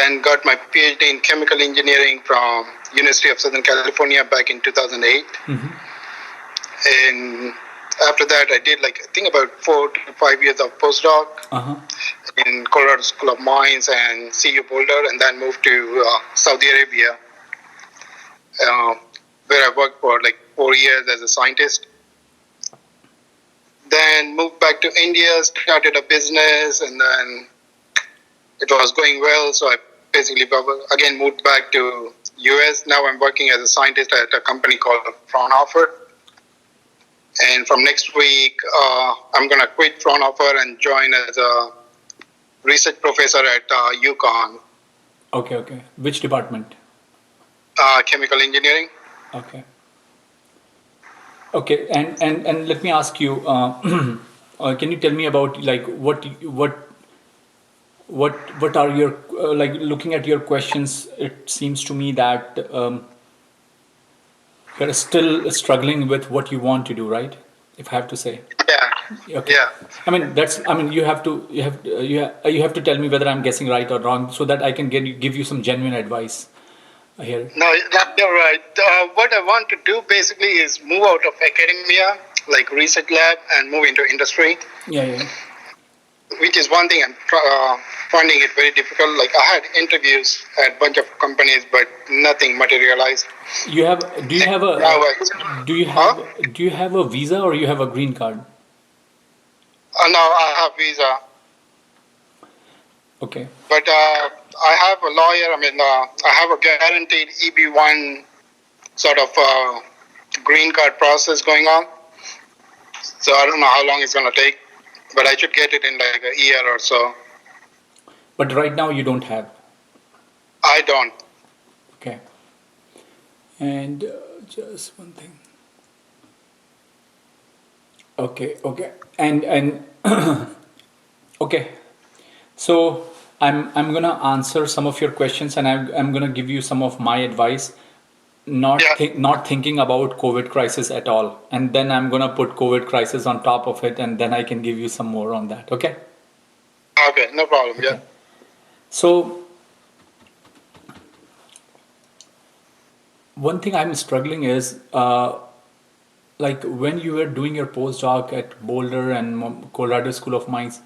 then got my PhD in chemical engineering from University of Southern California back in 2008. And after that, I did I think about 4 to 5 years of postdoc in Colorado School of Mines and CU Boulder, and then moved to Saudi Arabia, where I worked for 4 years as a scientist. Then moved back to India, started a business, and then it was going well. So I basically again moved back to US. Now I'm working as a scientist at a company called Fraunhofer. And from next week, I'm going to quit Fraunhofer and join as a research professor at UConn. Okay. Which department? Chemical engineering. Okay, and let me ask you, can you tell me about what are your looking at your questions? It seems to me that you're still struggling with what you want to do, right? If I have to say. Yeah. Okay. Yeah. I mean, you have to tell me whether I'm guessing right or wrong, so that I can give you some genuine advice here. No, you're right. What I want to do basically is move out of academia, like research lab, and move into industry. Yeah. Which is one thing I'm finding it very difficult. I had interviews at a bunch of companies, but nothing materialized. Do you have a visa or you have a green card? No, I have visa. Okay. But I have a lawyer. I mean, I have a guaranteed EB1 sort of green card process going on. So I don't know how long it's going to take, but I should get it in a year or so. But right now you don't have? I don't. Okay. And just one thing. Okay. And okay. So I'm gonna answer some of your questions, and I'm gonna give you some of my advice. Not thinking about COVID crisis at all, and then I'm gonna put COVID crisis on top of it, and then I can give you some more on that. Okay. Okay, no problem. Okay. Yeah. So one thing I'm struggling is when you were doing your postdoc at Boulder and Colorado School of Mines,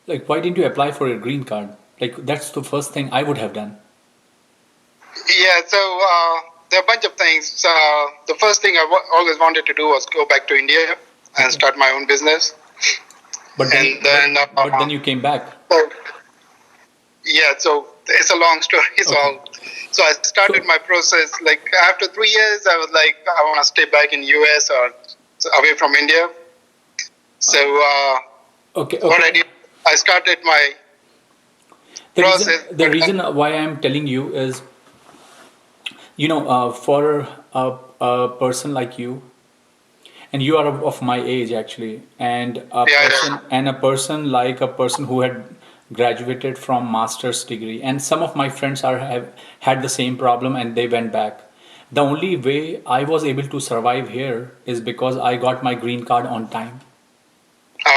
why didn't you apply for a green card? That's the first thing I would have done. Yeah, so there are a bunch of things. The first thing I always wanted to do was go back to India and start my own business. But then you came back. Yeah, so it's a long story. Okay. So I started my process. After 3 years, I was I want to stay back in US or away from India. So what I did, I started my process. The reason why I'm telling you is, for a person like you, and you are of my age actually, and a person like a person who had graduated from master's degree, and some of my friends have had the same problem and they went back. The only way I was able to survive here is because I got my green card on time.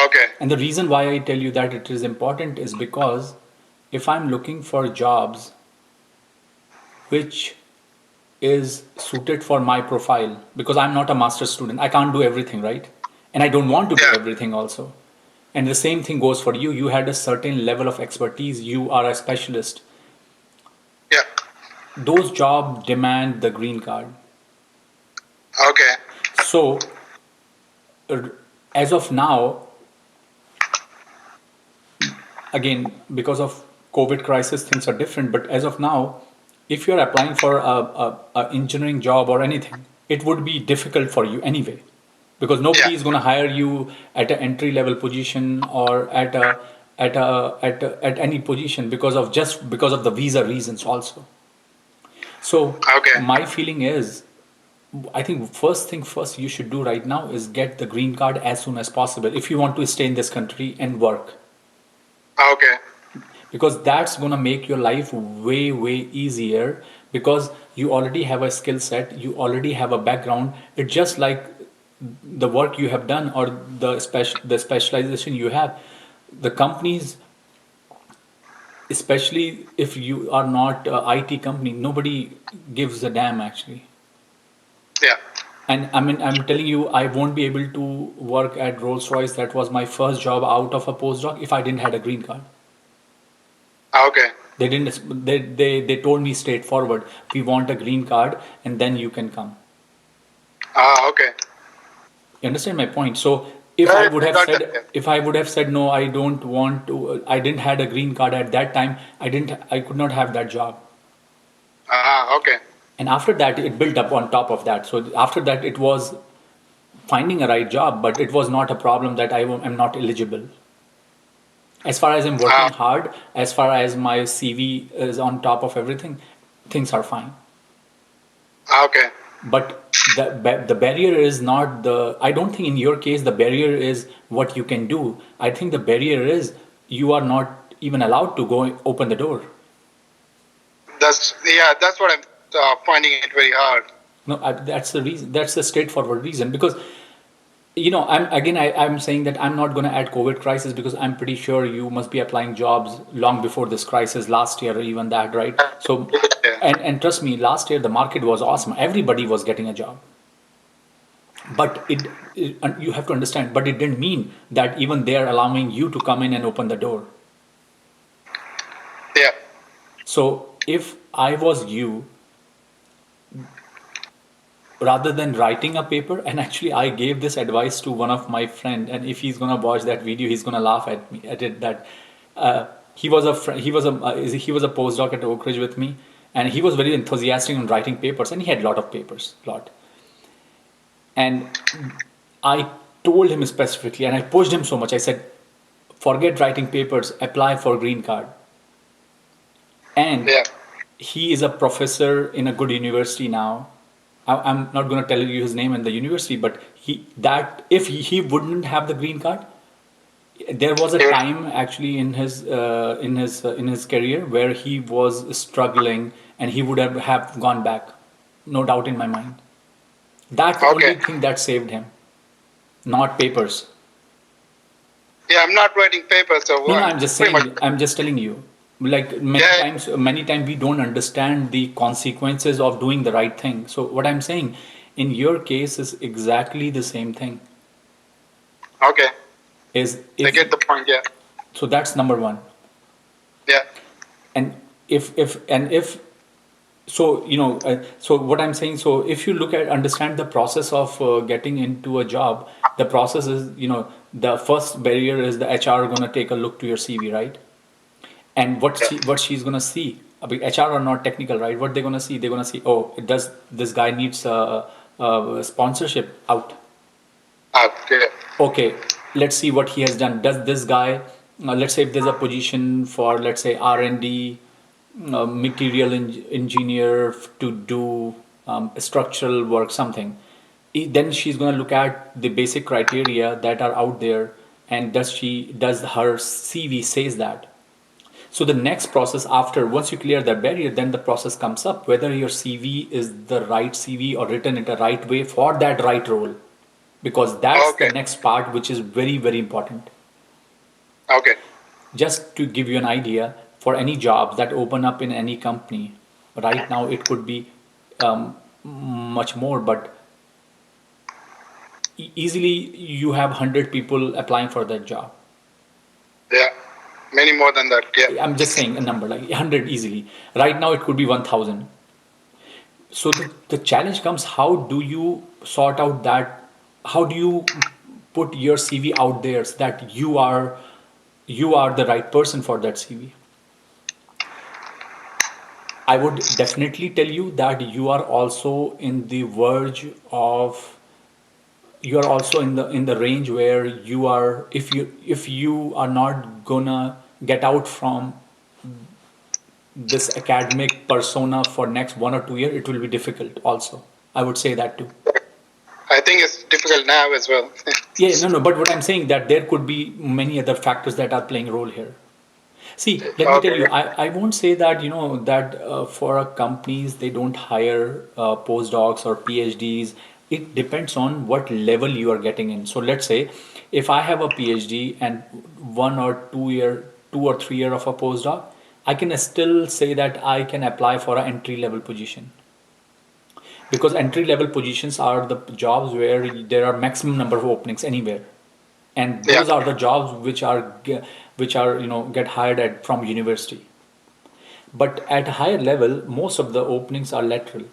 Okay. And the reason why I tell you that it is important is because if I'm looking for jobs which is suited for my profile, because I'm not a master's student, I can't do everything, right? And I don't want to do everything also. And the same thing goes for you. You had a certain level of expertise. You are a specialist. Yeah. Those jobs demand the green card. Okay. So, as of now, again, because of COVID crisis, things are different. But as of now, if you're applying for a engineering job or anything, it would be difficult for you anyway. Because nobody is going to hire you at an entry level position or at any position because of the visa reasons also. So my feeling is, I think first thing first you should do right now is get the green card as soon as possible if you want to stay in this country and work. Okay. Because that's going to make your life way easier, because you already have a skill set, you already have a background. It's just like the work you have done or the specialization you have. The companies especially if you are not a IT company, nobody gives a damn actually. Yeah. And I mean, I'm telling you, I won't be able to work at Rolls-Royce. That was my first job out of a postdoc if I didn't had a green card. Okay. They didn't. They told me straightforward, we want a green card, and then you can come. Okay. You understand my point? So if I Yeah, would I have got that. said, Yeah. if I would have said no, I don't want to. I didn't had a green card at that time. I didn't. I could not have that job. Okay. And after that, it built up on top of that. So after that, it was finding a right job, but it was not a problem that am not eligible. As far as I'm working Uh, hard, as far as my CV is on top of everything, things are fine. okay. But the barrier is not the. I don't think in your case the barrier is what you can do. I think the barrier is you are not even allowed to go open the door. That's what I'm finding it very hard. No, that's the reason. That's the straightforward reason because I'm saying that I'm not going to add COVID crisis because I'm pretty sure you must be applying jobs long before this crisis last year or even that, right? So, Yeah. and trust me, last year the market was awesome. Everybody was getting a job. But and you have to understand, but it didn't mean that even they are allowing you to come in and open the door. Yeah. So if I was you, rather than writing a paper, and actually I gave this advice to one of my friend, and if he's gonna watch that video, he's gonna laugh at me at it. That he was a he was a postdoc at Oak Ridge with me, and he was very enthusiastic in writing papers, and he had a lot of papers, lot. And I told him specifically, and I pushed him so much. I said, forget writing papers, apply for green card. And Yeah. he is a professor in a good university now. I'm not going to tell you his name and the university, but if he wouldn't have the green card, there was a Yeah. time actually in his career where he was struggling and he would have gone back, no doubt in my mind. That's the only Okay. thing that saved him, not papers. Yeah, I'm not writing papers, so No, no, I'm I'm just pretty much. saying, I'm just telling you. Like Yeah. many times we don't understand the consequences of doing the right thing. So what I'm saying in your case is exactly the same thing. Okay. Is I if get the point. Yeah. so that's number one. Yeah. And if so so what I'm saying, so if you look at understand the process of getting into a job, the process is the first barrier is the HR going to take a look to your CV, right? And Yeah. what she's gonna see. I mean, HR are not technical, right? What they're gonna see? They're gonna see, oh, does this guy needs a sponsorship out? Yeah. Okay, let's see what he has done. Does this guy, let's say if there's a position for let's say R&D, material engineer to do structural work, something. Then she's gonna look at the basic criteria that are out there, and does her CV says that. So the next process after once you clear that barrier, then the process comes up whether your CV is the right CV or written in the right way for that right role, because that's the Okay. next part which is very very important. Okay. Just to give you an idea, for any jobs that open up in any company, right now it could be much more, but easily you have 100 people applying for that job. Yeah. Many more than that. Yeah. I'm just saying a number like 100 easily. Right now it could be 1000. So the challenge comes, how do you sort out that? How do you put your CV out there so that you are the right person for that CV? I would definitely tell you that you are also in the verge of you are also in the range where you are, if you are not gonna get out from this academic persona for next 1 or 2 years, it will be difficult also. I would say that too. I think it's difficult now as well. Yeah, no, no, but what I'm saying that there could be many other factors that are playing a role here. See, let me tell Okay. you, I won't say that, that for companies, they don't hire postdocs or PhDs. It depends on what level you are getting in. So let's say if I have a PhD and 1 or 2 year, 2 or 3 year of a postdoc, I can still say that I can apply for an entry level position, because entry level positions are the jobs where there are maximum number of openings anywhere, and Yeah. those are the jobs which are get hired at from university. But at higher level, most of the openings are lateral.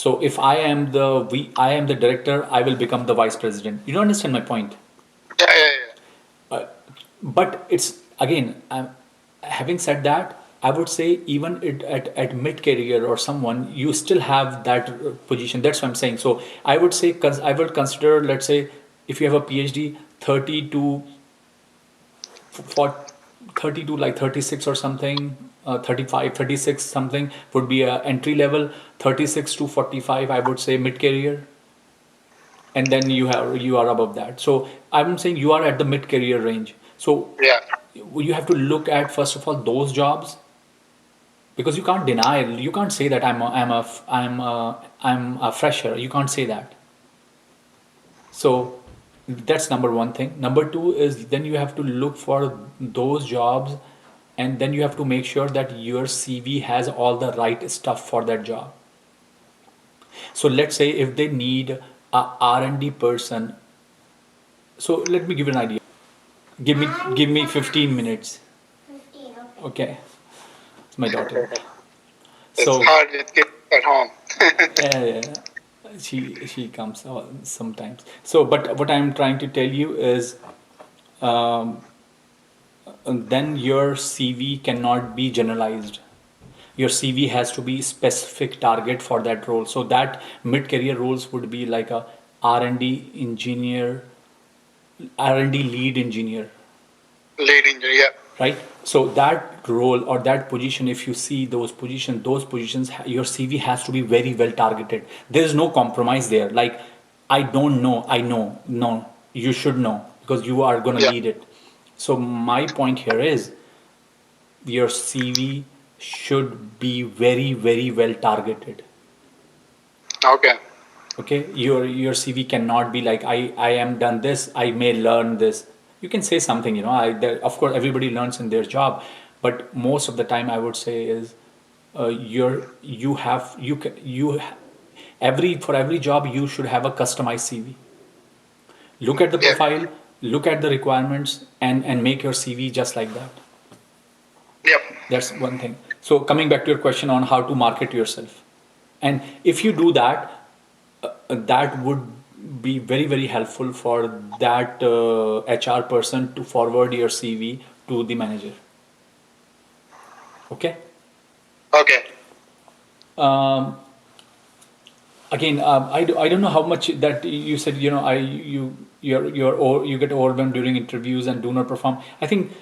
So if I am the director, I will become the vice president. You don't understand my point? Yeah, yeah, yeah. But it's again, having said that, I would say even at mid career or someone, you still have that position. That's what I'm saying. So I would say, I would consider, let's say, if you have a PhD, 30 to for 30 to like 36 or something, 35, 36 something would be a entry level. 36 to 45, I would say mid career, and then you are above that. So I'm saying you are at the mid career range. So Yeah. you have to look at first of all those jobs, because you can't deny, you can't say that I'm a fresher. You can't say that. So that's number one thing. Number two is then you have to look for those jobs, and then you have to make sure that your CV has all the right stuff for that job. So let's say if they need a R&D person. So let me give you an idea. Give me 15 minutes. 15, okay. It's my daughter. It's So hard with kids at home. yeah, she comes sometimes. So, but what I'm trying to tell you is, um, then your CV cannot be generalized. Your CV has to be specific target for that role. So that mid-career roles would be like a R&D engineer, R&D lead engineer, Lead engineer. Yeah. right? So that role or that position, if you see those positions, your CV has to be very well targeted. There is no compromise there. Like, I don't know, I know. No, you should know because you are going to Yeah. lead it. So my point here is your CV should be very, very well targeted. Okay. Okay, your CV cannot be like, I am done this, I may learn this. You can say something, of course everybody learns in their job, but most of the time I would say is, you have you can you ha- every for every job you should have a customized CV. Look at the Yeah. profile, look at the requirements, and make your CV just like that. Yep. That's one thing. So coming back to your question on how to market yourself, and if you do that, that would be very, very helpful for that HR person to forward your CV to the manager. Okay. Okay. Um, Again, I don't know how much that you said. You get overwhelmed during interviews and do not perform. I think,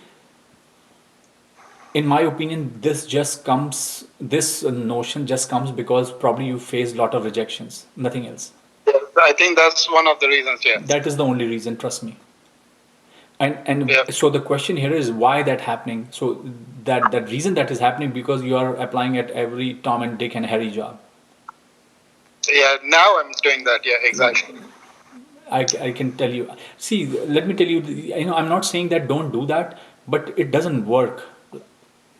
in my opinion, this notion just comes because probably you faced a lot of rejections, nothing else. Yes, I think that's one of the reasons. Yeah. That is the only reason, trust me. And Yeah. so the question here is why that happening. So that reason that is happening because you are applying at every Tom and Dick and Harry job. Yeah. Now I'm doing that. Yeah. Exactly. I can tell you. See, let me tell you. I'm not saying that don't do that, but it doesn't work.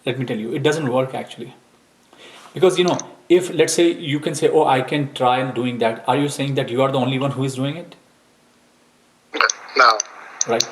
Let me tell you, it doesn't work actually. Because if let's say you can say, oh, I can try doing that. Are you saying that you are the only one who is doing it? No. Right?